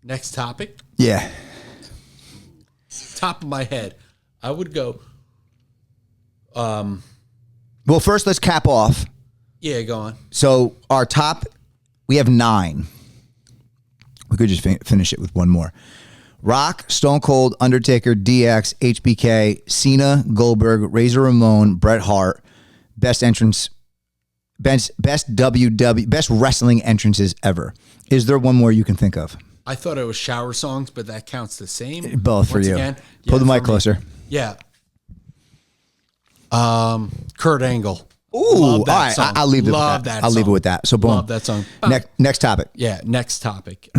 Next topic. Yeah. Top of my head, I would go. Well, first let's cap off. Yeah, go on. So our top, we have 9. We could just finish it with one more. Rock, Stone Cold, Undertaker, DX, HBK, Cena, Goldberg, Razor Ramon, Bret Hart. Best entrance, best wrestling entrances ever. Is there one more you can think of? I thought it was shower songs, but that counts the same. Both for Once you. Again. Pull the mic for me. closer. Yeah. Kurt Angle. Ooh, Love that all right. song. I'll leave it Love with that. that I'll leave it song. with that. So boom. Love that song. Next topic. Yeah, next topic.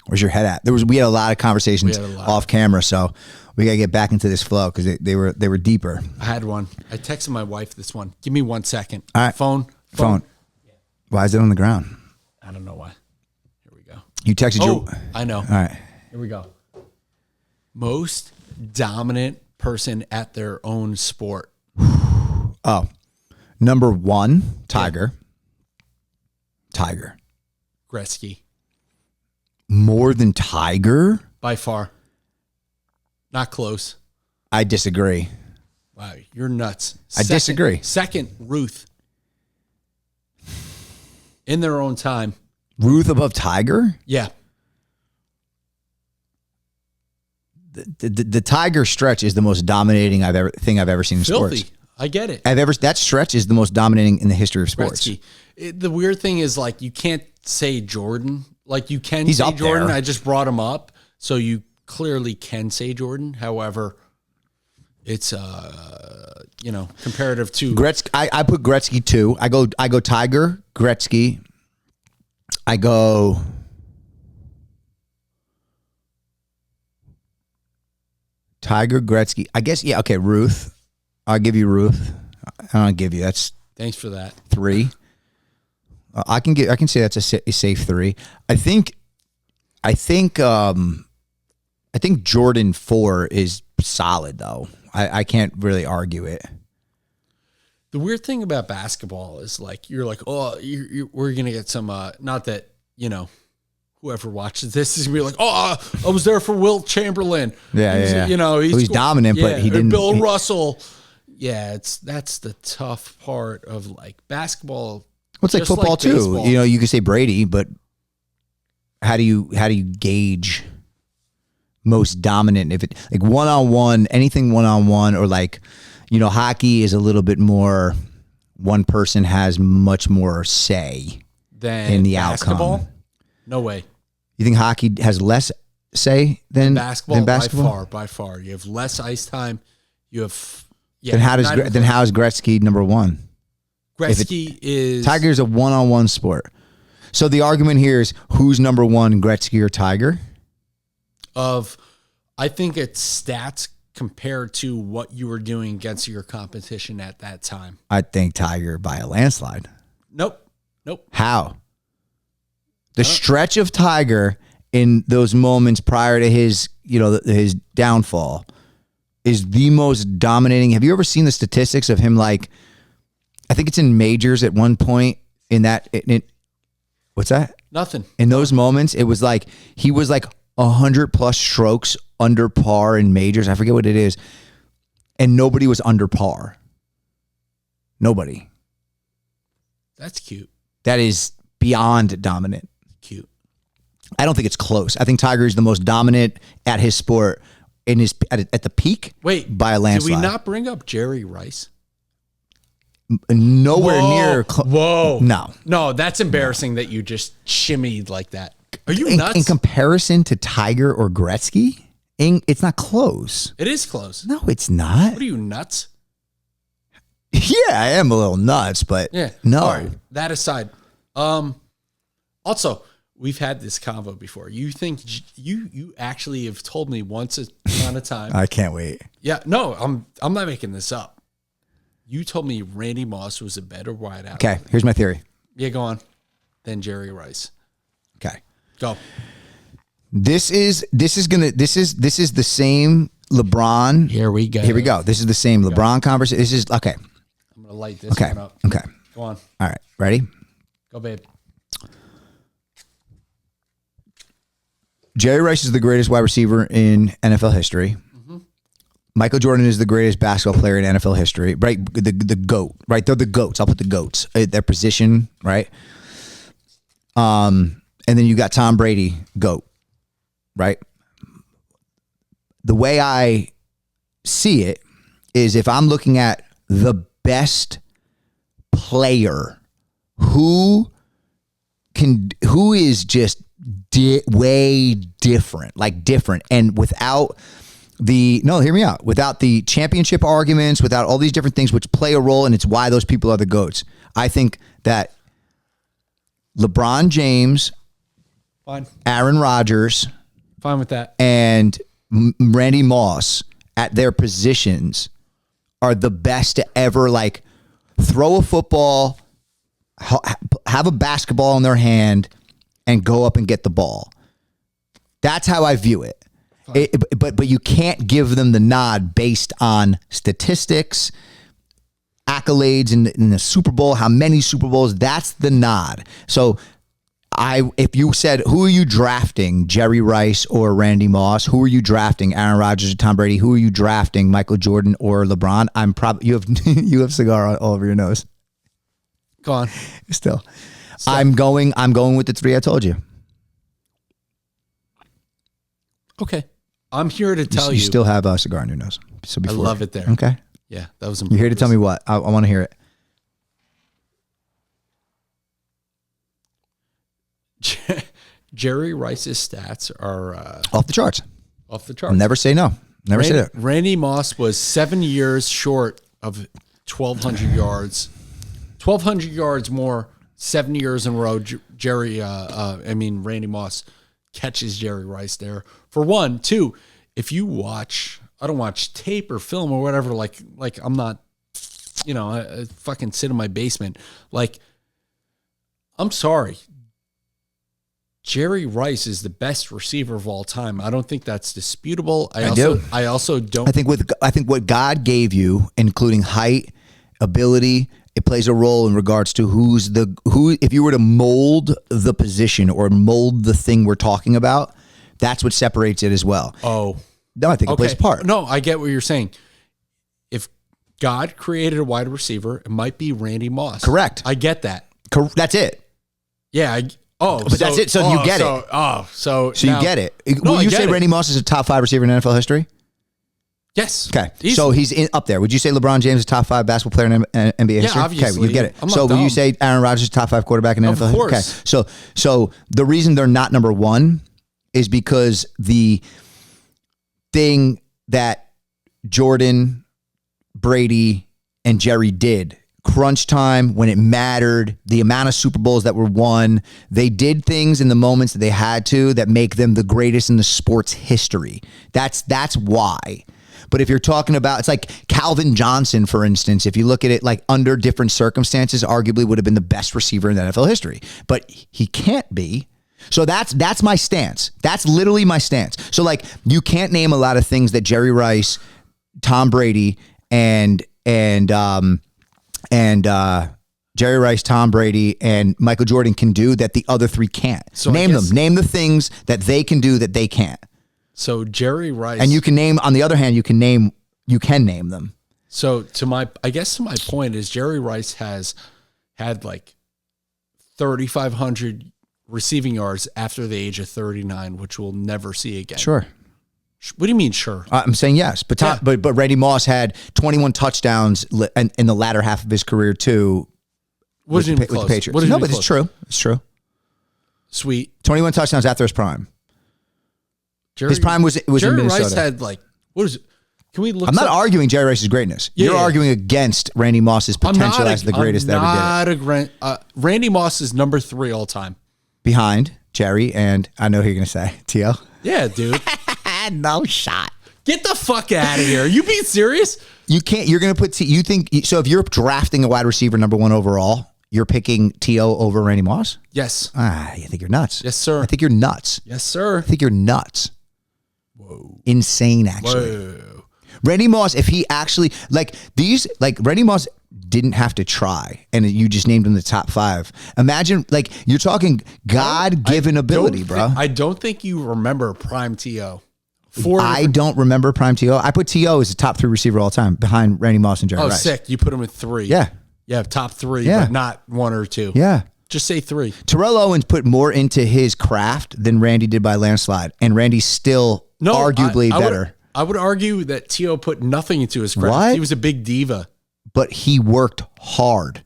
Where's your head at? We had a lot of conversations off camera, so we gotta get back into this flow because they were deeper. I had one. I texted my wife this one. Give me 1 second. All right. Phone. Why is it on the ground? I don't know why. Here we go. You texted your. I know. All right. Here we go. Most dominant person at their own sport. Oh, number 1, Tiger. Tiger. Gretzky. More than Tiger? By far. Not close. I disagree. Wow, you're nuts. I disagree. Second, Ruth. In their own time. Ruth above Tiger? Yeah. The Tiger stretch is the most dominating thing I've ever seen in Filthy. sports. I get it. That stretch is the most dominating in the history of sports. Gretzky. The weird thing is, like, you can't say Jordan. Like, you can He's say up Jordan. there. I just brought him up, so you clearly can say Jordan. However, it's comparative to Gretzky. I put Gretzky 2. I go Tiger, Gretzky. I go Tiger, Gretzky. I guess, yeah, okay, Ruth. I'll give you Ruth. I'll give you. That's Thanks for that. 3. I can say that's a safe 3. I think Jordan 4 is solid though. I can't really argue it. The weird thing about basketball is, like, you're like, oh, we're gonna get some. Not that whoever watches this is gonna be like, oh, I was there for Wilt Chamberlain. Yeah. He's dominant, but he didn't. Bill Russell. Yeah, that's the tough part of, like, basketball. Well, it's like football too. Baseball. You can say Brady, but how do you gauge most dominant? If it like one-on-one, anything one-on-one, or like, hockey is a little bit more. One person has much more say than in the basketball? outcome. No way. You think hockey has less say than basketball? By far. You have less ice time. You have. Yeah, then how is Gretzky number 1? Gretzky is Tiger's a one-on-one sport. So the argument here is who's number 1, Gretzky or Tiger? I think it's stats compared to what you were doing against your competition at that time. I think Tiger by a landslide. Nope. How? The stretch of Tiger in those moments prior to his his downfall is the most dominating. Have you ever seen the statistics of him? Like, I think it's in majors at one point in that. What's that? Nothing. In those moments, it was like he was like 100+ strokes under par in majors. I forget what it is. And nobody was under par. Nobody. That's cute. That is beyond dominant. Cute. I don't think it's close. I think Tiger is the most dominant at his sport at the peak. Wait, by a landslide. Did we not bring up Jerry Rice? Nowhere near. Whoa. No, that's embarrassing that you just shimmied like that. Are you nuts? In comparison to Tiger or Gretzky, it's not close. It is close. No, it's not. What are you, nuts? Yeah, I am a little nuts, but yeah. No. All right, that aside. Also, we've had this convo before. You think you actually have told me once upon a time. I can't wait. Yeah, no, I'm not making this up. You told me Randy Moss was a better wideout. Okay, here's my theory. Yeah, go on. Than Jerry Rice. Okay. Go. This is the same LeBron. Here we go. Here we go. This is the same LeBron conversation. This is okay. I'm gonna light this one up. Okay. Go on. All right. Ready? Go, babe. Jerry Rice is the greatest wide receiver in NFL history. Michael Jordan is the greatest basketball player in NFL history. Right? The GOAT. Right? They're the GOATs. I'll put the GOATs. Their position. Right? And then you got Tom Brady, GOAT. Right? The way I see it is if I'm looking at the best player who is just way different, and without hear me out, without the championship arguments, without all these different things which play a role, and it's why those people are the GOATs. I think that LeBron James, fine, Aaron Rodgers, fine with that, and Randy Moss at their positions are the best to ever throw a football, have a basketball in their hand, and go up and get the ball. That's how I view it. But you can't give them the nod based on statistics, accolades in the Super Bowl, how many Super Bowls. That's the nod. So if you said, who are you drafting, Jerry Rice or Randy Moss? Who are you drafting, Aaron Rodgers or Tom Brady? Who are you drafting, Michael Jordan or LeBron? You have cigar all over your nose. Go on. Still. I'm going with the three I told you. Okay. I'm here to tell you. You still have a cigar in your nose. So I love it there. Okay. Yeah, that was. You're here to tell me what? I want to hear it. Jerry Rice's stats are off the charts. Off the charts. Never say no. Never say that. Randy Moss was 7 years short of 1,200 yards. 1,200 yards more, 7 years in a row. Randy Moss catches Jerry Rice there. For one. Two, if you watch, I don't watch tape or film or whatever, like I'm not, I fucking sit in my basement. I'm sorry. Jerry Rice is the best receiver of all time. I don't think that's disputable. I also don't. I think what God gave you, including height, ability, it plays a role in regards to who. If you were to mold the position or mold the thing we're talking about, that's what separates it as well. Oh, no, I think it plays a part. No, I get what you're saying. If God created a wide receiver, it might be Randy Moss. Correct. I get that. That's it. Yeah. That's it. So you get it. So you get it. Will you say Randy Moss is a top 5 receiver in NFL history? Yes. Okay. Easily. So he's up there. Would you say LeBron James is top 5 basketball player in NBA history? Yeah, obviously. Okay, you get it. So will you say Aaron Rodgers is top 5 quarterback in NFL history? Of course. Okay. So the reason they're not number 1 is because the thing that Jordan, Brady, and Jerry did, crunch time, when it mattered, the amount of Super Bowls that were won, they did things in the moments that they had to that make them the greatest in the sport's history. That's why. But if you're talking about, it's like Calvin Johnson, for instance, if you look at it under different circumstances, arguably would have been the best receiver in NFL history. But he can't be. So that's my stance. That's literally my stance. So you can't name a lot of things that Jerry Rice, Tom Brady, and Jerry Rice, Tom Brady, and Michael Jordan can do that the other 3 can't. So name them. Name the things that they can do that they can't. So Jerry Rice, and you can name. On the other hand, you can name them. So to my point is Jerry Rice has had 3,500 receiving yards after the age of 39, which we'll never see again. Sure. What do you mean, sure? I'm saying yes, but Randy Moss had 21 touchdowns in the latter half of his career too. With the Patriots. No, but it's true. It's true. Sweet. 21 touchdowns after his prime. His prime was Jerry in Minnesota. Rice had what is it? Can we look? I'm not arguing Jerry Rice's greatness. You're arguing against Randy Moss's potential as the greatest that ever did it. Randy Moss is number 3 all time. Behind Jerry and I know who you're going to say, T.O. Yeah, dude. No shot. Get the fuck out of here. Are you being serious? You can't. You're going to put you think so if you're drafting a wide receiver number 1 overall, you're picking T.O. over Randy Moss? Yes. You think you're nuts. Yes, sir. I think you're nuts. Yes, sir. I think you're nuts. Whoa. Insane, actually. Whoa. Randy Moss, if he actually, Randy Moss didn't have to try, and you just named him the top 5. Imagine, you're talking God-given ability, bro. I don't think you remember Prime T.O. I don't remember Prime T.O. I put T.O. as a top 3 receiver all time, behind Randy Moss and Jerry Rice. Sick. You put him at 3. Yeah. Yeah, top 3, Yeah. but not 1 or 2. Yeah. Just say 3. Terrell Owens put more into his craft than Randy did by landslide, and Randy's still arguably better. I would argue that T.O. put nothing into his craft. What? He was a big diva. But he worked hard.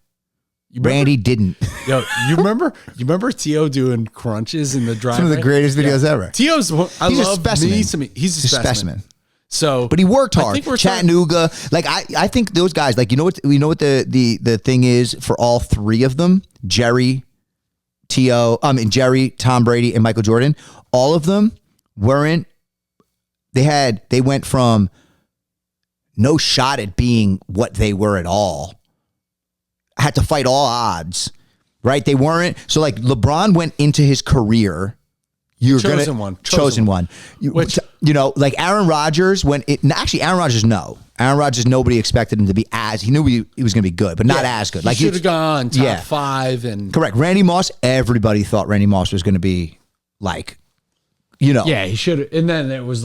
Randy didn't. Yo, you remember T.O. doing crunches in the driveway? Some of the greatest videos ever. T.O.'s He's a specimen. He's a specimen. So, but he worked hard. Chattanooga, I think those guys, you know what the thing is for all 3 of them, Jerry, Jerry, Tom Brady, and Michael Jordan, all of them they went from no shot at being what they were at all. Had to fight all odds, right? They weren't. So LeBron went into his career. Chosen one. Aaron Rodgers, Aaron Rodgers, no. Aaron Rodgers, nobody expected him to be he knew he was going to be good, but not as good. He should have gone top 5. And correct. Randy Moss, everybody thought Randy Moss was going to be Yeah, he should have. And then it was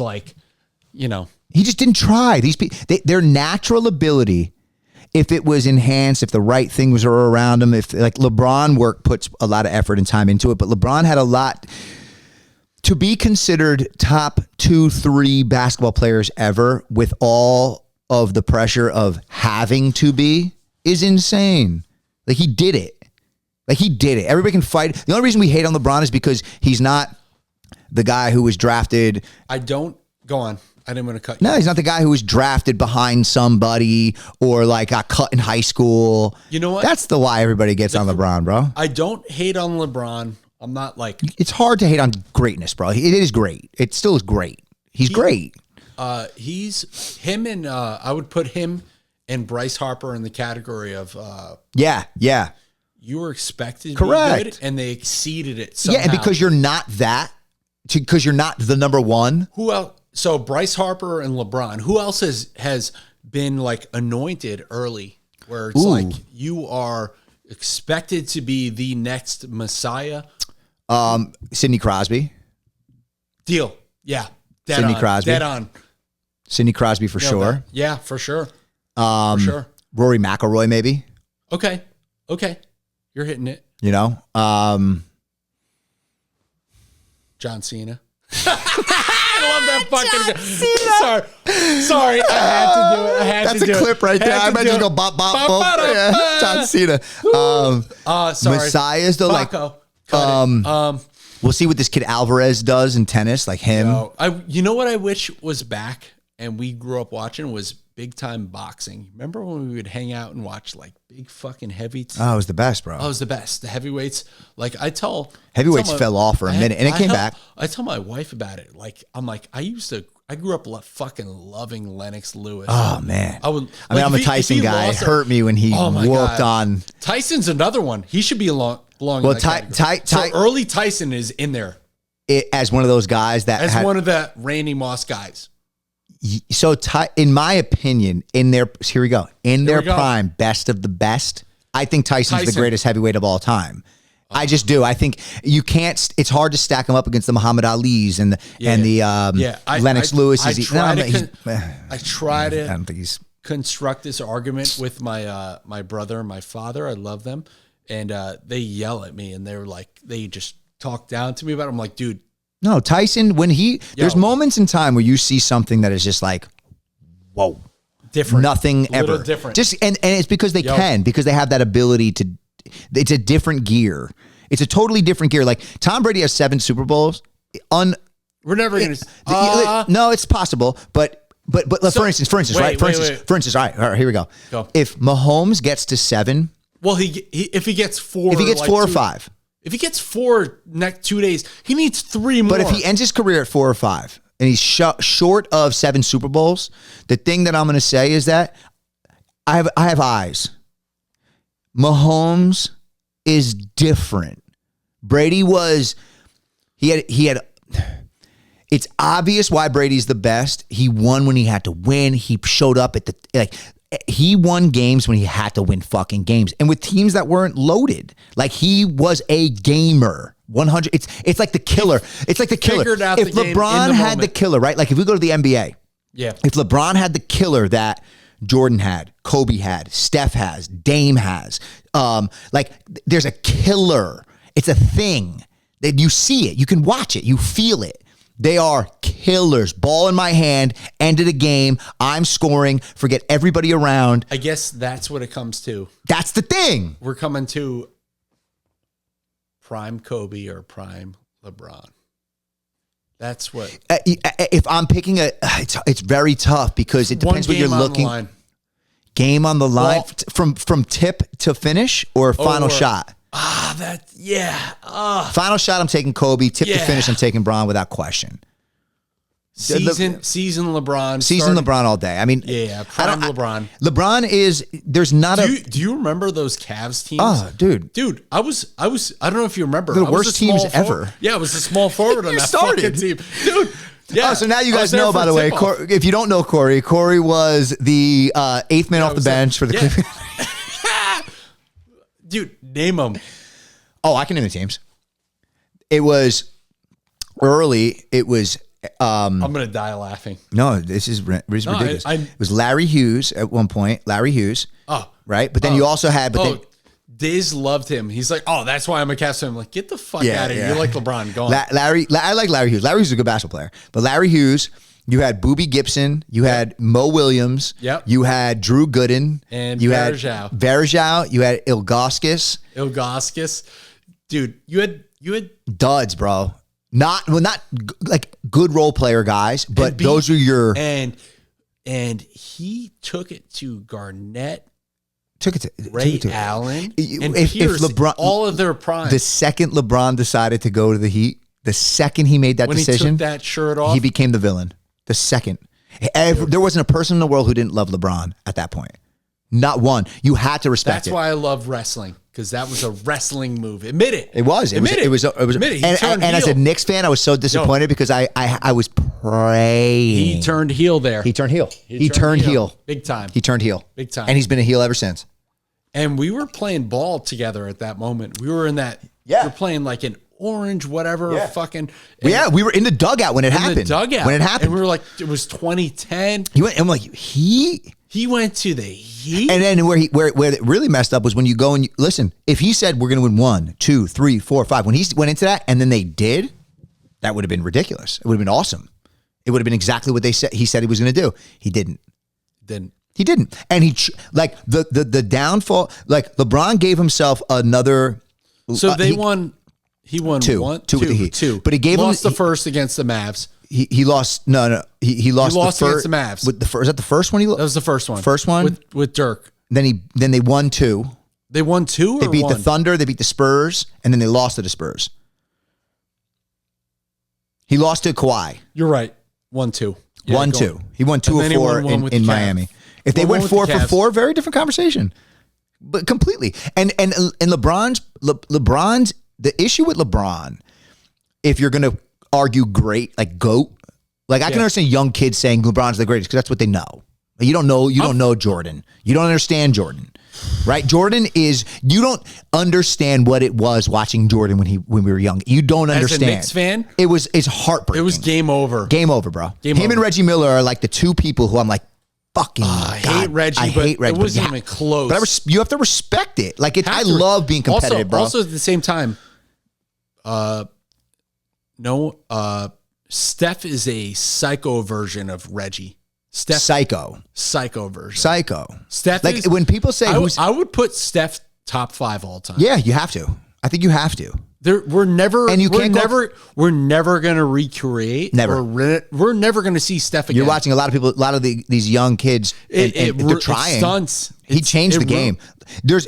he just didn't try. These people, their natural ability, if it was enhanced, if the right things were around him, if LeBron puts a lot of effort and time into it, but LeBron had a lot to be considered top 2, 3 basketball players ever with all of the pressure of having to be is insane. He did it. Everybody can fight. The only reason we hate on LeBron is because he's not the guy who was drafted. Go on. I didn't want to cut you. No, he's not the guy who was drafted behind somebody or got cut in high school. You know what? That's why everybody gets on LeBron, bro. I don't hate on LeBron. I'm not It's hard to hate on greatness, bro. It is great. It still is great. He's great. He's him and I would put him and Bryce Harper in the category of Yeah. You were expected to be good, and they exceeded it somehow. Yeah, and because you're not because you're not the number 1. Who else? So Bryce Harper and LeBron. Who else has been anointed early, where it's you are expected to be the next Messiah? Sidney Crosby. Deal. Yeah. Sidney Crosby. Dead on. Sidney Crosby for sure. Yeah, for sure. For sure. Rory McIlroy maybe. Okay. You're hitting it. John Cena. I love that fucking. Sorry, I had to do it. That's a clip right there. I might just go bop bop bop. Yeah. John Cena. Sorry. Messiahs though, Paco. we'll see what this kid Alvarez does in tennis, him. You know what I wish was back, and we grew up watching was big time boxing. Remember when we would hang out and watch big fucking heavyweights? Oh, it was the best, bro. Oh, it was the best. The heavyweights. Heavyweights fell off for a minute, and it came back. I tell my wife about it. I grew up fucking loving Lennox Lewis. Oh man, I'm a Tyson guy. It hurt me when he worked on. Tyson's another one. He should be along. Well, so early Tyson is in there as one of those guys that one of the Randy Moss guys. So, in my opinion, in their prime, best of the best, I think Tyson's the greatest heavyweight of all time. I just do. I think you can't. It's hard to stack him up against the Muhammad Ali's and the Lennox Lewis. I try to. I don't think he's construct this argument with my brother and my father. I love them, and they yell at me, and they just talk down to me about it. I'm like, dude. No, Tyson, there's moments in time where you see something that is just whoa. Different. Nothing ever. Different. And it's because they because they have that ability to, it's a different gear. It's a totally different gear. Tom Brady has 7 Super Bowls. We're never going to. No, it's possible. But for instance, right? For instance, all right, here we go. If Mahomes gets to 7. Well, if he gets 4. If he gets 4 or 5. If he gets 4 next 2 days, he needs 3 more. But if he ends his career at 4 or 5 and he's short of 7 Super Bowls, the thing that I'm going to say is that I have eyes. Mahomes is different. Brady was he had It's obvious why Brady's the best. He won when he had to win. He showed up at he won games when he had to win fucking games. And with teams that weren't loaded. Like, he was a gamer. 100. It's like the killer. It's like the killer. If LeBron had the killer, right? Like, if we go to the NBA. Yeah. If LeBron had the killer that Jordan had, Kobe had, Steph has, Dame has, like, there's a killer. It's a thing. That you see it. You can watch it. You feel it. They are killers. Ball in my hand, end of the game. I'm scoring. Forget everybody around. I guess that's what it comes to. That's the thing. We're coming to prime Kobe or prime LeBron. That's what. If I'm picking it's very tough because it depends what you're looking. Game on the line from tip to finish or final shot. Final shot, I'm taking Kobe. Tip to finish, I'm taking Bron without question. Season LeBron. LeBron all day. I mean, prime LeBron. LeBron is, there's not do you remember those Cavs teams? Oh, dude. I don't know if you remember. The worst teams ever. Yeah, it was a small forward on that fucking team. Dude. Yeah. Oh, so now you guys know, by the way, if you don't know Corey was the 8th man off the bench for the Cleveland. Dude, name them. Oh, I can name the teams. It was early. It was. I'm gonna die laughing. No, this is ridiculous. It was Larry Hughes at one point. Larry Hughes. Oh, right. But then you also had. Diz loved him. He's like, oh, that's why I'm a Cavs fan. I'm like, get the fuck out of here. You're like LeBron. Go on. I like Larry Hughes. Larry Hughes is a good basketball player. But Larry Hughes, you had Boobie Gibson, you had Mo Williams, you had Drew Gooden, and you Varejao. had Varejao, you had Ilgauskas. Dude, you had duds, bro. Not like good role player guys, but those are your and he took it to Garnett. Ray Allen, and Pierce, if LeBron, all of their prime. The second LeBron decided to go to the Heat, the second he made that decision, he took that shirt off, he became the villain. The second, there wasn't a person in the world who didn't love LeBron at that point. Not one. You had to respect it. That's why I love wrestling, because that was a wrestling move. Admit it. It was. Admit it. And as a Knicks fan, I was so disappointed because I was praying. He turned heel there. He turned heel. He turned heel. Big time. He turned heel. Big time. And he's been a heel ever since. And we were playing ball together at that moment. We were in that. We were playing like an orange, whatever, fucking. We were in the dugout when it happened. In the dugout. When it happened. And we were like, it was 2010. He went, and I'm like, He went to the Heat. And then where it really messed up was when you go and listen, if he said we're going to win 1, 2, 3, 4, 5, when he went into that and then they did, that would have been ridiculous. It would have been awesome. It would have been exactly what he said he was going to do. He didn't. He didn't. And like the downfall, like LeBron gave himself another. So they won. He won two with the Heat. Two. But he gave lost the first against the Mavs. He lost. No. He lost against the Mavs. Is that the first one he lost? That was the first one. First one? With Dirk. Then they won 2. They won 2 or They beat one? the Thunder, they beat the Spurs, and then they lost to the Spurs. He lost to Kawhi. You're right. 1-2. Yeah, 1-2. He won 2 or 4 in Miami. If they went 4 for 4, very different conversation. But completely. And LeBron's the issue with LeBron, if you're gonna argue great, like GOAT, like I can understand young kids saying LeBron's the greatest because that's what they know. You don't know Jordan. You don't understand Jordan. Right? Jordan is, you don't understand what it was watching Jordan when we were young. You don't understand. As a Knicks fan? It's heartbreaking. It was game over. Game over, bro. Him and Reggie Miller are like the two people who I'm like, fucking I hate Reggie. It wasn't even close. But you have to respect it. Like I love being competitive, bro. Also at the same time, Steph is a psycho version of Reggie. Psycho version. Steph, like when people say, I would put Steph top 5 all time. Yeah, you have to. I think you have to. We're never going to recreate. Never. We're never going to see Steph again. You're watching a lot of people, these young kids, and they're trying. It stunts. He changed the game.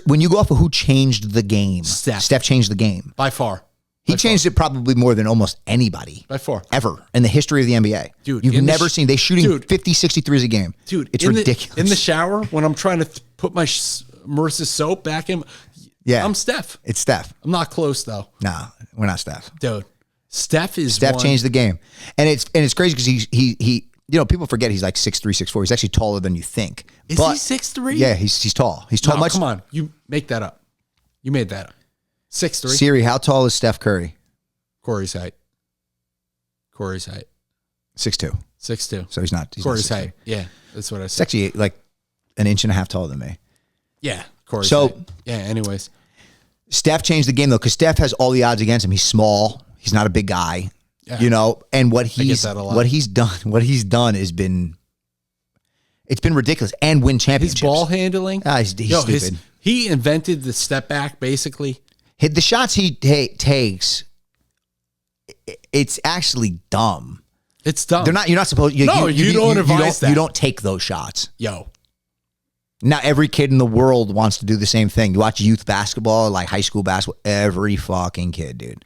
When you go off of who changed the game, Steph changed the game by far. He changed it probably more than almost anybody. By far. Ever in the history of the NBA. Dude, you've never seen, they shooting 50, 60 threes a game. Dude, it's ridiculous. In the shower, when I'm trying to put my Marissa's soap back in, I'm Steph. It's Steph. I'm not close, though. Nah, we're not Steph. Dude, Steph changed the game, and it's crazy because he people forget he's like 6'3", 6'4". He's actually taller than you think. Is he 6'3"? Yeah, he's tall. He's tall. No, come on, you make that up. You made that up. 6'3". Siri, how tall is Steph Curry? Corey's height. 6'2". 6'2". So he's not. Corey's height. Yeah, that's what I It's said. actually like an inch and a half taller than me. Yeah, Corey's So- height. Yeah. Anyways, Steph changed the game though, because Steph has all the odds against him. He's small. He's not a big guy. Yeah. And what get that a lot. what he's done has been, it's been ridiculous, and win his championships. ball handling. He's stupid. He invented the step back basically. The shots he takes, it's actually dumb. It's dumb. They're not. You're not supposed. You don't advise that. You don't take those shots. Yo. Now every kid in the world wants to do the same thing. You watch youth basketball, like high school basketball. Every fucking kid, dude.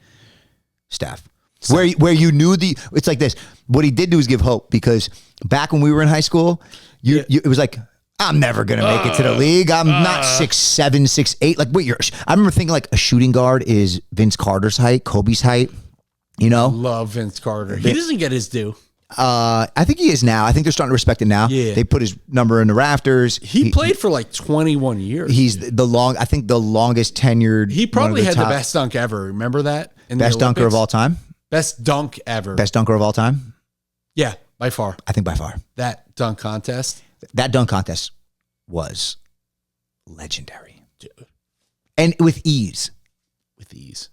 Steph. Where you knew it's like this. What he did do is give hope, because back when we were in high school, it was like, I'm never gonna make it to the league. I'm not 6'7", 6'8". Like I remember thinking like a shooting guard is Vince Carter's height, Kobe's height. Love Vince Carter. He doesn't get his due. I think he is now. I think they're starting to respect it now. Yeah. They put his number in the rafters. He played for like 21 years. He's the longest tenured. He probably had the best dunk ever. Remember that? Best dunker of all time. Best dunk ever. Best dunker of all time. Yeah, by far. I think by far. That dunk contest. That dunk contest was legendary. Dude. And with ease. With ease.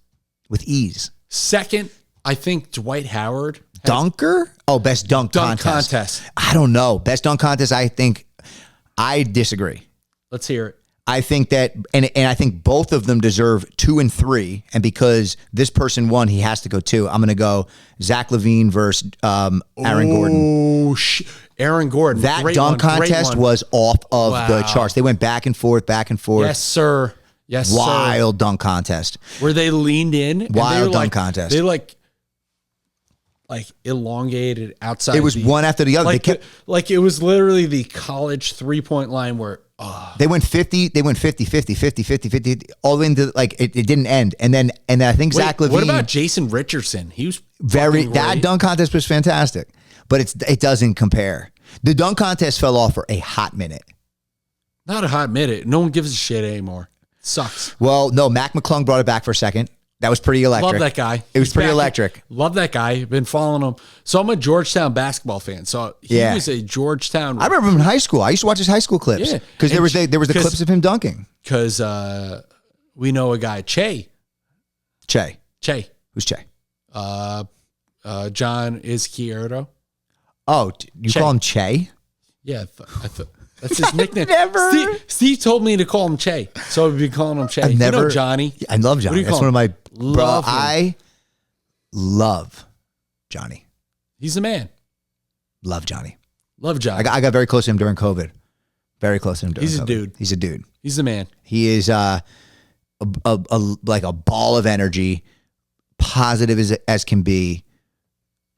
Second, I think Dwight Howard. Dunker? Oh, best dunk contest. I don't know. Best dunk contest, I disagree. Let's hear it. I think that, and I think both of them deserve 2 and 3. And because this person won, he has to go 2. I'm going to go Zach LaVine versus Aaron Gordon. Oh, Aaron Gordon. That great dunk one, contest was off of the charts. They went back and forth. Yes, sir. Yes, Wild sir. dunk contest. Where they leaned in. Wild dunk contest. They like elongated outside. It was one after the other. Like it was literally the college 3-point line where they went 50, 50, all the way into it didn't end. And then I think Zach LaVine. What about Jason Richardson? He was that dunk contest was fantastic, but it doesn't compare. The dunk contest fell off for a hot minute. Not a hot minute. No one gives a shit anymore. Sucks. Well, no, Mac McClung brought it back for a second. That was pretty electric. Love that guy. It was pretty electric. Love that guy. Been following him. So I'm a Georgetown basketball fan. So he was a Georgetown. I remember him in high school. I used to watch his high school clips. Yeah. Because there was the clips of him dunking. Because we know a guy, Che. Who's Che? John Izquierdo. Oh, you call him Che? Yeah, I thought that's his nickname. Never. Steve told me to call him Che, so I've been calling him Che. I've never, you know Johnny. I love Johnny. That's one of my love him. I love Johnny. He's the man. Love Johnny. Love Johnny. I got very close to him during COVID. Very close to him during COVID. He's a dude. He's a dude. He's the man. He is like a ball of energy, positive as can be,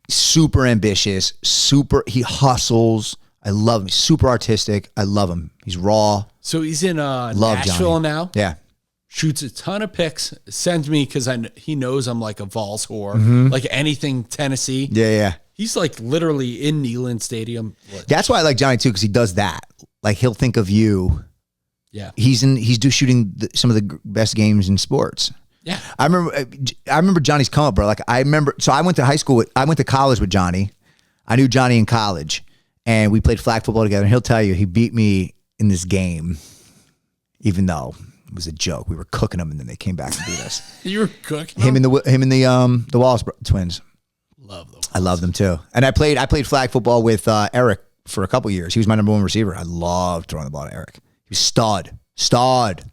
super ambitious, he hustles. I love him. He's super artistic. I love him. He's raw. So he's in Nashville now. Yeah. Shoots a ton of pics. Sends me because he knows I'm like a Vols whore. Like anything Tennessee. Yeah. He's like literally in Neyland Stadium. That's why I like Johnny too, because he does that. Like he'll think of you. Yeah, he's shooting some of the best games in sports. Yeah, I remember Johnny's come up, bro. Like I remember, so I went to college with Johnny. I knew Johnny in college, and we played flag football together. And he'll tell you he beat me in this game, even though it was a joke. We were cooking them, and then they came back and beat us. You were cooking him and the Wallace twins. Love them. I love them too. And I played flag football with Eric for a couple years. He was my number one receiver. I loved throwing the ball to Eric. He was stud,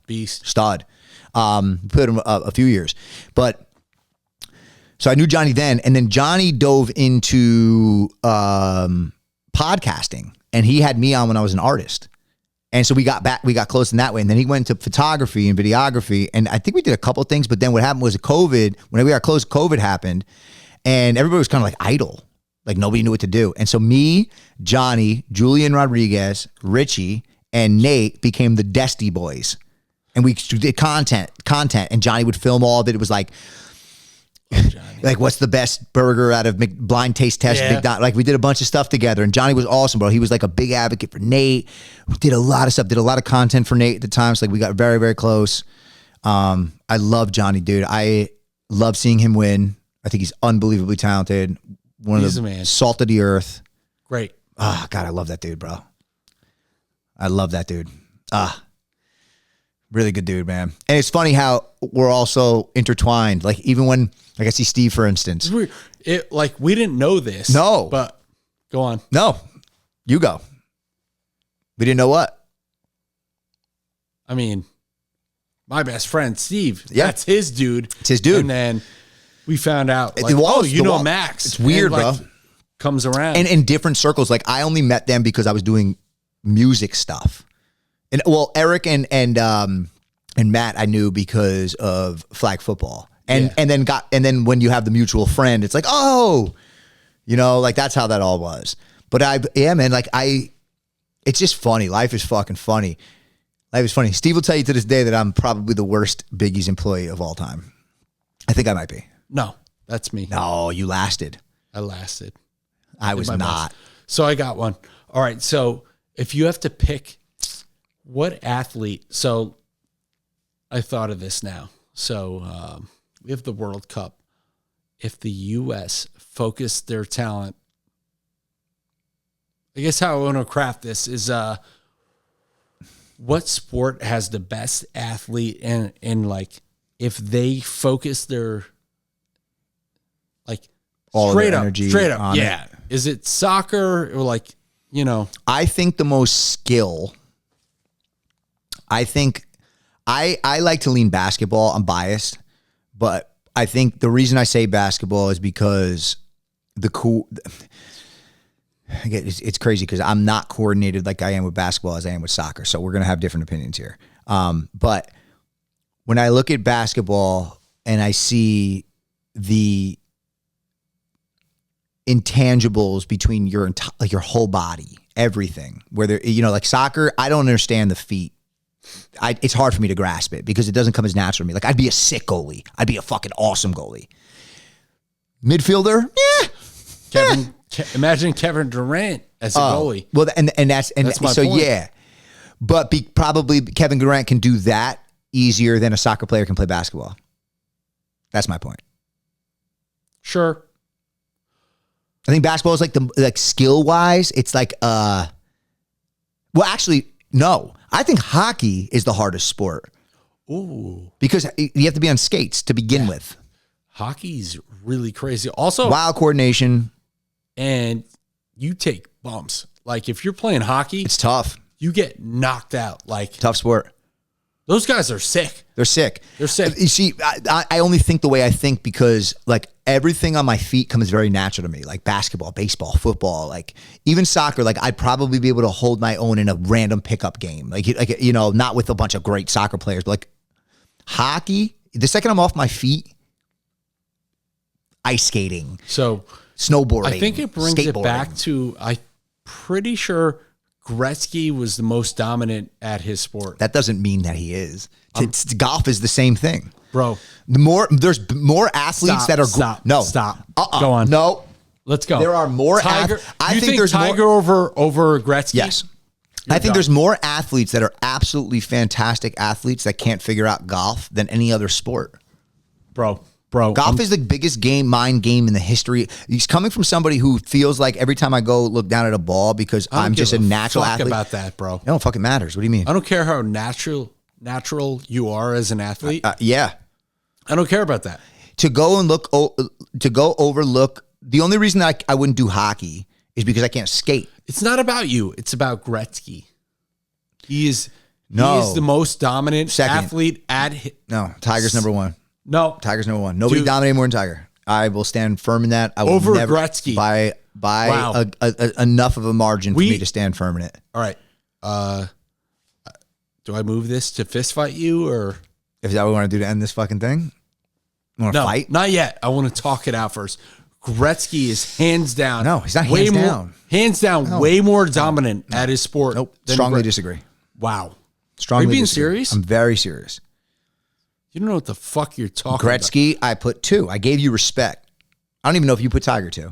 beast, stud. Put him a few years, but so I knew Johnny then, and then Johnny dove into podcasting, and he had me on when I was an artist, and so we got close in that way. And then he went into photography and videography, and I think we did a couple of things. But then what happened was when we got close, COVID happened, and everybody was kind of like idle, like nobody knew what to do. And so me, Johnny, Julian Rodriguez, Richie, and Nate became the Desty Boys. And we did content, and Johnny would film all of it. It was like Johnny. Like, what's the best burger out of blind taste test? Yeah. Like, we did a bunch of stuff together, and Johnny was awesome, bro. He was like a big advocate for Nate. We did a lot of stuff, did a lot of content for Nate at the time. So like, we got very, very close. I love Johnny, dude. I love seeing him win. I think he's unbelievably talented. He's a man. Salt of the earth. Great. Ah, God, I love that dude, bro. I love that dude. Really good dude, man. And it's funny how we're also intertwined. Like, even when, like, I see Steve, for instance. We didn't know this. No. But go on. No, you go. We didn't know what? I mean, my best friend, Steve. Yeah. That's his dude. It's his dude. And then we found out, like, Maxx. It's weird, and, bro. Comes around. And in different circles. Like, I only met them because I was doing music stuff. And well, Eric and Matt I knew because of flag football. And then when you have the mutual friend, it's like, oh, like that's how that all was. But it's just funny. Life is fucking funny. Life is funny. Steve will tell you to this day that I'm probably the worst Biggie's employee of all time. I think I might be. No, that's me. No, you lasted. I lasted. I was not. Best. So I got one. All right. So if you have to pick what athlete, so I thought of this now. So we have the World Cup. If the U.S. focused their talent, I guess how I want to craft this is what sport has the best athlete and like if they focus their like all straight their up, energy yeah. it. Is it soccer or like, I think the most skill, I think I like to lean basketball. I'm biased, but I think the reason I say basketball is because it's crazy because I'm not coordinated like I am with basketball as I am with soccer. So we're going to have different opinions here. But when I look at basketball and I see the intangibles between your whole body, everything, whether, like soccer, I don't understand the feet. It's hard for me to grasp it because it doesn't come as natural to me. Like, I'd be a sick goalie. I'd be a fucking awesome goalie. Midfielder, yeah. Imagine Kevin Durant as a goalie. Well, and that's my so point. yeah. But probably Kevin Durant can do that easier than a soccer player can play basketball. That's my point. Sure. I think basketball is like skill wise, it's like well, actually, no. I think hockey is the hardest sport. Ooh. Because you have to be on skates to begin with. Hockey's really crazy. Also, wild coordination. And you take bumps. Like if you're playing hockey, It's tough. you get knocked out. Like Tough sport. those guys are sick. They're sick. They're sick. You see, I only think the way I think because like everything on my feet comes very natural to me, like basketball, baseball, football, like even soccer. Like I'd probably be able to hold my own in a random pickup game, like not with a bunch of great soccer players, but like hockey. The second I'm off my feet, ice skating, So snowboarding. I think it brings it skateboarding. back to, I'm pretty sure Gretzky was the most dominant at his sport. That doesn't mean that he is. Golf is the same thing. Bro, There's more athletes stop, that are stop. Go on. No. Let's go. There are more Tiger. I You think there's Tiger over Gretzky? Yes. I think there's more athletes that are absolutely fantastic athletes that can't figure out golf than any other sport. Bro. Golf is the biggest mind game in the history. He's coming from somebody who feels like every time I go look down at a ball because I'm just a natural fuck athlete. about that, bro. It don't fucking matters. What do you mean? I don't care how natural you are as an athlete. Yeah. I don't care about that. To go overlook. The only reason I wouldn't do hockey is because I can't skate. It's not about you. It's about Gretzky. He is No. the most dominant Second. athlete No, Tiger's number one. No. Tiger's number one. Nobody Dude. dominated more than Tiger. I will stand firm in that. I will Over never, Gretzky. by Wow. enough of a margin for me to stand firm in it. All right. Do I move this to fist fight you or Is that what we want to do to end this fucking thing? You want to no? fight? Not yet. I want to talk it out first. Gretzky is hands down. No, he's not way hands more, down. Hands down, No. way more dominant at his sport. Nope. than Strongly Gret- disagree. Wow. Strongly Are you being disagree. serious? I'm very serious. You don't know what the fuck you're talking about. Gretzky, I put 2. I gave you respect. I don't even know if you put Tiger 2.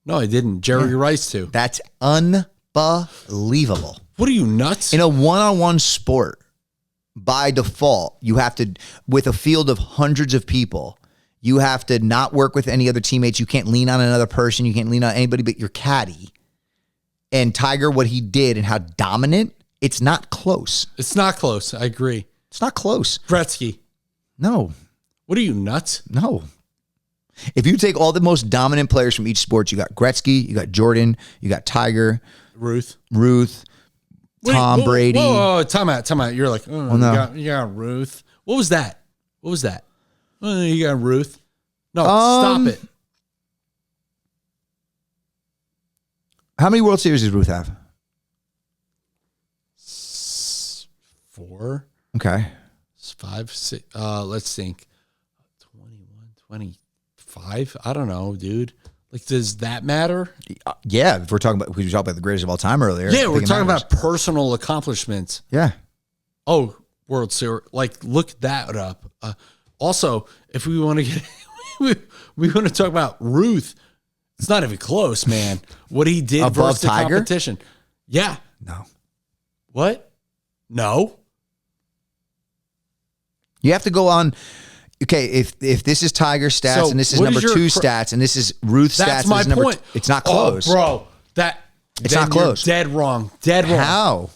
No, I didn't. Jerry Rice too. That's unbelievable. What are you, nuts? In a one-on-one sport, by default, you have to, with a field of hundreds of people, you have to not work with any other teammates. You can't lean on another person. You can't lean on anybody but your caddy. And Tiger, what he did and how dominant, it's not close. It's not close. I agree. It's not close. Gretzky. No. What are you, nuts? No. If you take all the most dominant players from each sport, you got Gretzky, you got Jordan, you got Tiger, Ruth, Tom Brady. Whoa, time out. You're like, oh, no. you got Ruth. What was that? Oh, you got Ruth. No, stop it. How many World Series does Ruth have? 4. Okay. 5, 6. Let's think. 21, 25. I don't know, dude. Like, does that matter? Yeah, if we're talking about, we were talking about the greatest of all time earlier. Yeah, we're talking about personal accomplishments. Yeah. Oh, World Series. Like, look that up. Also, if we want to get, we want to talk about Ruth. It's not even close, man. What he did Above versus the Tiger? competition. Yeah. No. What? No. You have to go on. Okay, if this is Tiger stats So and this is what number is your 2 stats and this is Ruth stats, That's and my this is number point. it's not close, bro. It's then not close. You're dead wrong. Dead wrong. How?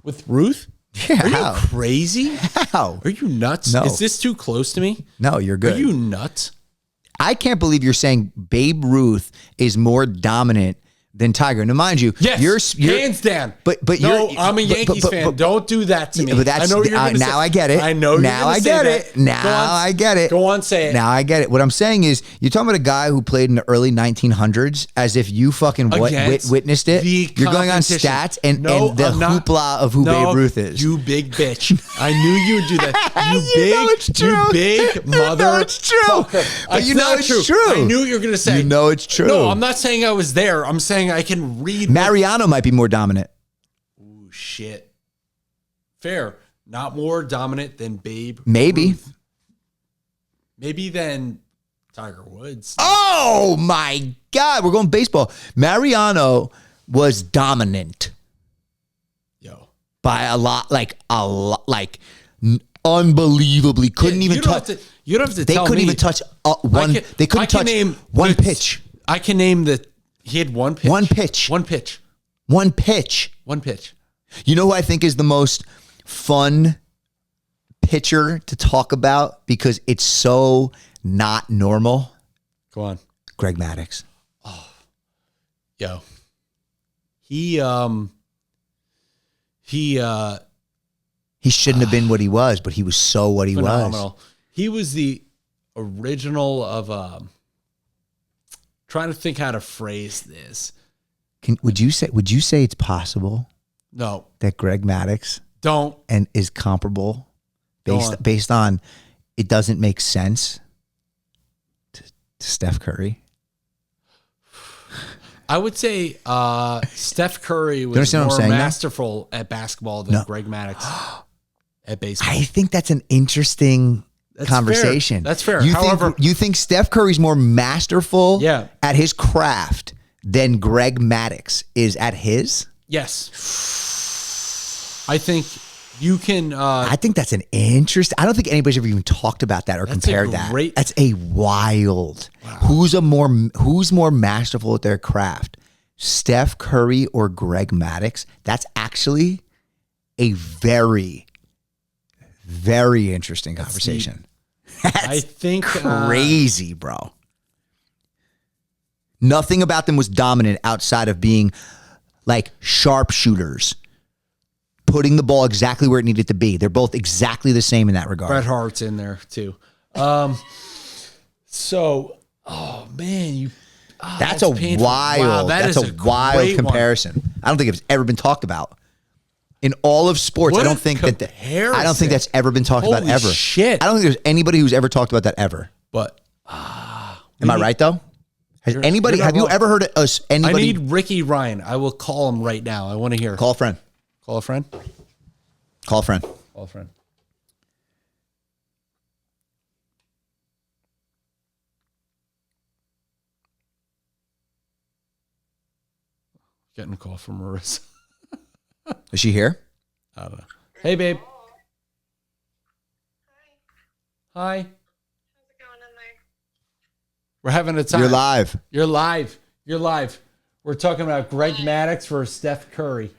With Ruth? Yeah. Are How? you crazy? How? Are you nuts? No. Is this too close to me? No, you're good. Are you nuts? I can't believe you're saying Babe Ruth is more dominant than Tiger. Now, mind you, Yes, you're hands down. But no, you're, I'm a Yankees fan. Don't do that to me. But that's I know you're gonna now say, I get it. I know. Now I get it. Now I get it. Go on, say it. Now I get it. What I'm saying is, you're talking about a guy who played in the early 1900s, as if you fucking witnessed it. The You're going on competition. stats and No, the I'm not. hoopla of who Babe Ruth is. You big bitch. I knew you'd do that. You know it's true. You big mother. You know it's true. But you know it's true. I knew you were going to say. You know it's true. No, I'm not saying I was there. I'm saying I can read. Mariano might be more dominant. Ooh, shit. Fair. Not more dominant than Babe Maybe. Ruth. Maybe than Tiger Woods. Oh my God. We're going baseball. Mariano was dominant Yo. by unbelievably. Couldn't even You don't touch. have to- You don't have to They tell couldn't me. even touch one. They couldn't touch one pitch. I can name the. He had one pitch. One pitch. One pitch. One pitch. One pitch. You know who I think is the most fun pitcher to talk about because it's so not normal? Go on. Greg Maddux. Yo. He shouldn't have been what he was, but he was so what he phenomenal. was. He was the original of trying to think how to phrase this. Would you say it's possible No. that Greg Maddux Don't. and is comparable based on it doesn't make sense to Steph Curry? I would say Steph Curry was understand what I'm more saying now? masterful at basketball than Greg Maddux at baseball. I think that's an interesting conversation. Fair. That's fair. However, you think Steph Curry's more masterful at his craft than Greg Maddux is at his? Yes. I think you can. I think that's an interest. I don't think anybody's ever even talked about that or compared that. That's a wild. Wow. Who's more masterful at their craft? Steph Curry or Greg Maddux? That's actually a very, very interesting conversation. I think crazy, bro. Nothing about them was dominant outside of being like sharpshooters, putting the ball exactly where it needed to be. They're both exactly the same in that regard. Bret Hart's in there too. So, oh man, that's a painful. wild. Wow, that's a wild comparison. I don't think it's ever been talked about in all of sports. What I don't think that's ever been talked about ever. Shit. I don't think there's anybody who's ever talked about that ever. But am I right though? Has anybody? Have you ever heard of us? Anybody? I need Ricky Ryan. I will call him right now. I want to hear. Call a friend. Call a friend. Call a friend. Call a friend. Getting a call from Marissa. Is she here? I don't know. Hey, babe. Hi. How's it going in there? We're having a time. You're live. You're live. You're live. We're talking about Greg Maddux versus Steph Curry.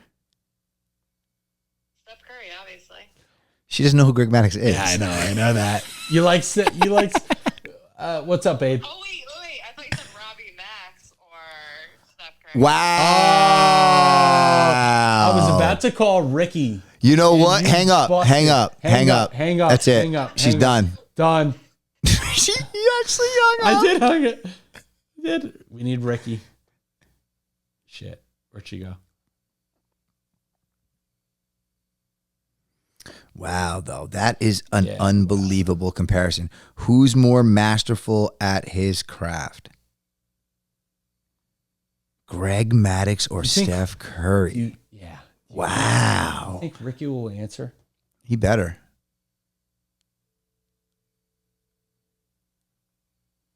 Steph Curry, obviously. She doesn't know who Greg Maddux is. Yeah, I know that. You like what's up, babe? Oh, wait. I thought you said Robbie Maxx or Steph Curry. Wow. I was about to call Ricky. You know And what? you Hang up. busted. Hang up. Hang up. Hang up. That's it. Hang up. She's Hang done. up. Done. You actually hung up. I did hung it. I did. We need Ricky. Shit. Where'd she go? Wow, though. That is an unbelievable comparison. Who's more masterful at his craft? Greg Maddux or Steph Curry? Yeah. Wow. I think Ricky will answer. He better.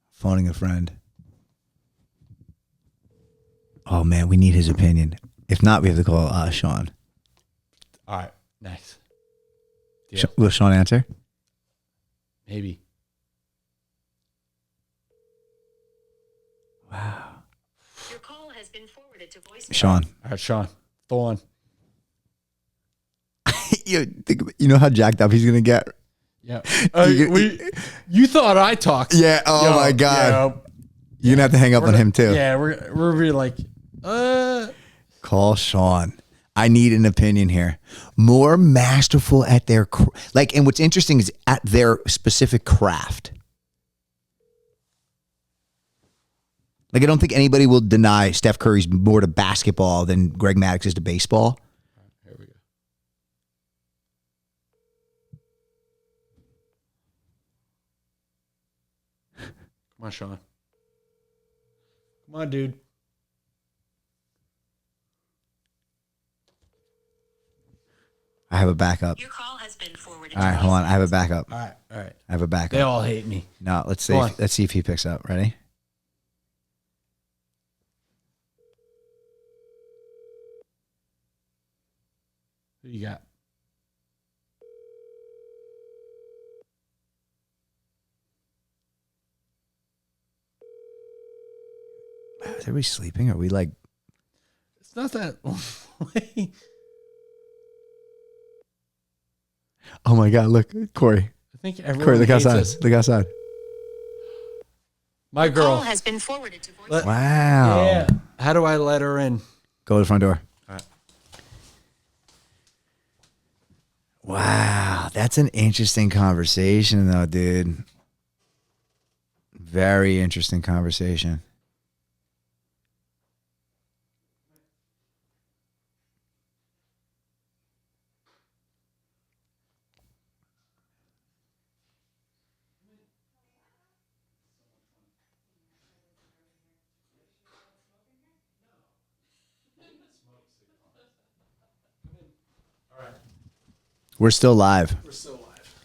Phoning a friend. Oh, man, we need his opinion. If not, we have to call Sean. All right. Nice. Deal. Will Sean answer? Maybe. Wow. Your call has been forwarded to voicemail. Sean. All right, Sean. Go on. You know how jacked up he's going to get? Yeah. You thought I talked. Yeah. Oh, Yo, my God. yo. You're going to have to hang up on him, too. Yeah, we're really like, Call Sean. I need an opinion here. More masterful at their and what's interesting is at their specific craft. Like, I don't think anybody will deny Steph Curry's more to basketball than Greg Maddux is to baseball. Here we go. Come on, Sean. Come on, dude. I have a backup. Your call has been forwarded All right, hold on. I have a backup. All right. I have a backup. They all hate me. No, let's see. Go on. Let's see if he picks up. Ready? Who you got? Wow, is everybody sleeping? Are we like? It's not that. Oh my God! Look, Corey. I think everyone Corey, look hates outside. us. Look outside. My Call girl. has been forwarded to voicemail. Let- Wow. Yeah. How do I let her in? Go to the front door. All right. Wow, that's an interesting conversation, though, dude. Very interesting conversation. We're still live. We're still live.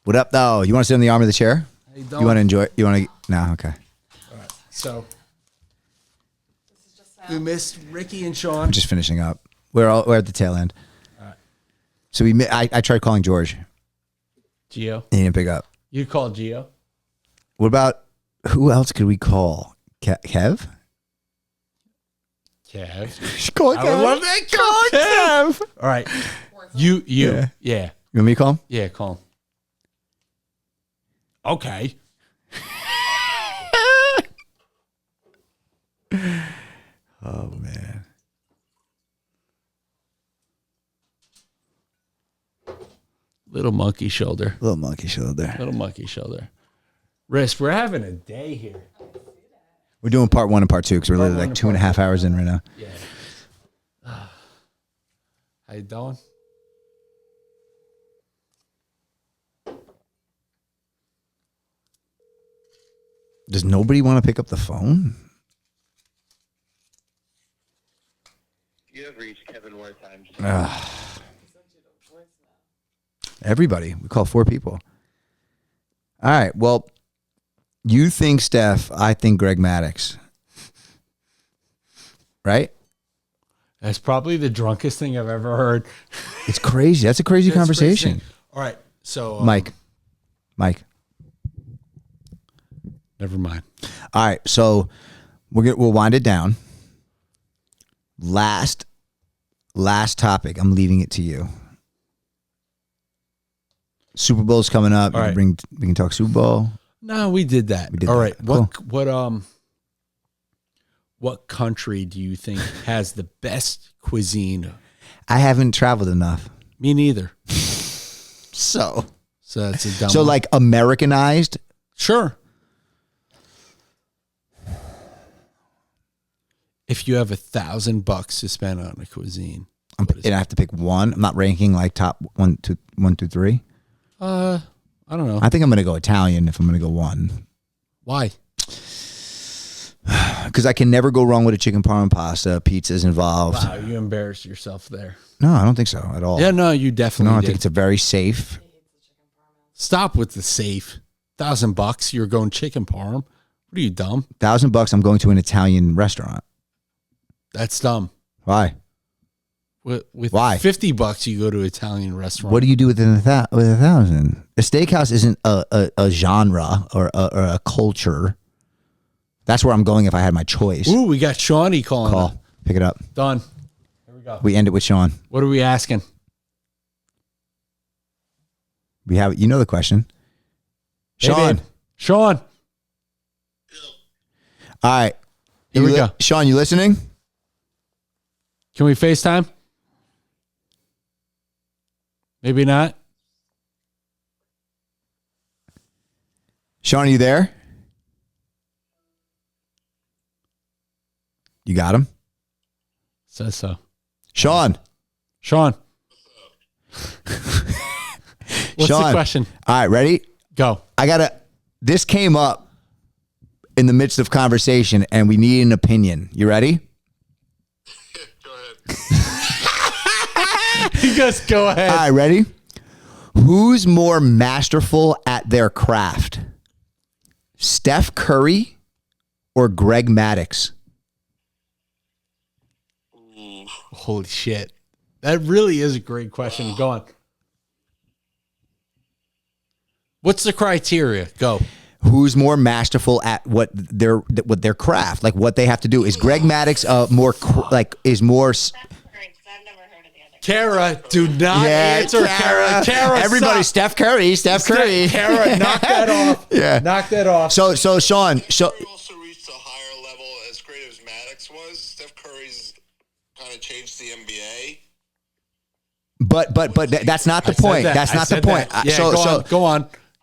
What up, though? You want to sit on the arm of the chair? How you You want to enjoy? You want to? No, okay. All right. So we missed Ricky and Sean. I'm just finishing up. We're at the tail end. All right. So I tried calling George. Gio. He didn't pick up. You called Gio. What about who else could we call? Kev? Kev. Call I would love that. Call Kev. All right. You. Yeah. Yeah. You want me to call him? Yeah. Call him. Okay. Oh man. Little monkey shoulder. Little monkey shoulder. Little monkey shoulder. Wrist. We're having a day here. We're doing part 1 and part 2 because we're literally like 2.5 hours in right now. Yeah. How you doing? Does nobody want to pick up the phone? You have reached Kevin Wartime. Everybody. We call 4 people. All right. Well, you think Steph, I think Greg Maddux. Right? That's probably the drunkest thing I've ever heard. It's crazy. That's a crazy That's conversation. crazy. All right. So, Mike. Never mind. All right. So we'll wind it down. Last topic. I'm leaving it to you. Super Bowl's coming up. All right. We can talk Super Bowl. No, we did that. We did All that. right. Cool. What country do you think has the best cuisine? I haven't traveled enough. Me neither. So that's a dumb So one. like Americanized. Sure. If you have $1,000 to spend on a cuisine, And I have to pick one. I'm not ranking like top one, two, three. I don't know. I think I'm going to go Italian if I'm going to go one. Why? Because I can never go wrong with a chicken parm pasta. Pizza's involved. Wow, you embarrassed yourself there. No, I don't think so at all. Yeah, no, you No, definitely I did. think it's a very safe. Stop with the safe. $1,000, you're going chicken parm. What are you, dumb? $1,000, I'm going to an Italian restaurant. That's dumb. Why? With Why? $50, you go to an Italian restaurant. What do you do with $1,000? A steakhouse isn't a genre or a culture. That's where I'm going if I had my choice. Ooh, we got Shawnee calling. Call. Pick it up. Done. Here we go. We end it with Sean. What are we asking? We have, you know the question. Hey, Sean. babe. Sean. All right. Here we go. Sean, you listening? Can we FaceTime? Maybe not. Sean, are you there? You got him? Says so. Sean. Sean. What's Sean. the question? All right, ready? Go. This came up in the midst of conversation and we need an opinion. You ready? Go ahead. You guys go ahead. All right, ready? Who's more masterful at their craft? Steph Curry or Greg Maddux? Holy shit. That really is a great question. Go on. What's the criteria? Go. Who's more masterful at what their craft, like what they have to do? Is Greg Maddux more That's great, 'cause I've never heard of the other. Kara, do not answer Kara. Kara, everybody, stop. Steph Curry. Kara, knock that off. Yeah. Knock that off. So Sean, Curry also reached a higher level as great as Maddox was. Steph Curry's kind of changed the NBA. but that's not the point. That's not the point. Yeah,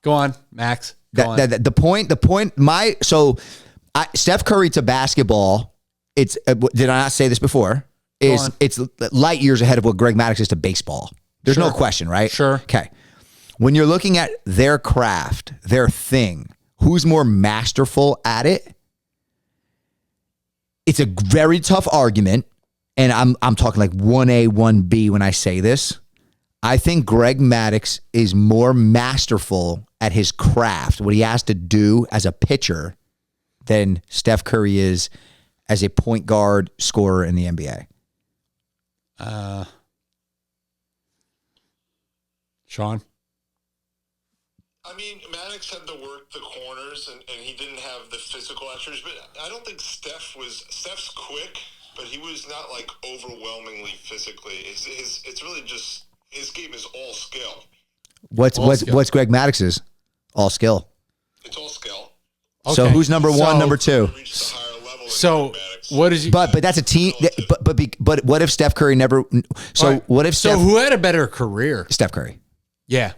go on, Max. The point. Steph Curry to basketball. It's did I not say this before? It's light years ahead of what Greg Maddux is to baseball. There's no question, right? Sure. Okay. When you're looking at their craft, their thing, who's more masterful at it? It's a very tough argument, and I'm talking like 1A, 1B when I say this. I think Greg Maddux is more masterful at his craft, what he has to do as a pitcher, than Steph Curry is as a point guard scorer in the NBA. Sean? I mean, Maddox had to work the corners, and he didn't have the physical attributes. But I don't think Steph's quick, but he was not like overwhelmingly physically. It's really just his game is all skill. What's Greg Maddox's? All skill. It's all skill. Okay. So who's number one, number two? Reached a higher level. So Maddox. what is you? But that's a team. But what if Steph Curry never? So All right. what if So who had a better career? Steph Curry? Yeah.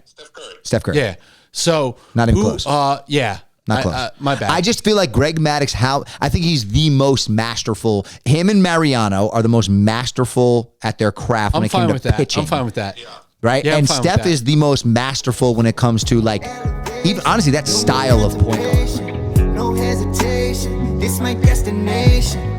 Steph Curry. Yeah. So Not even close. Yeah. Not close. My bad. I just feel like Greg Maddux. I think he's the most masterful. Him and Mariano are the most masterful at their craft when I'm it came fine to with that. pitching. I'm fine with that. Yeah. Right? Yeah, I'm and fine with Steph that. is the most masterful when it comes to like, even honestly, that style of point guard. No hesitation, this my destination.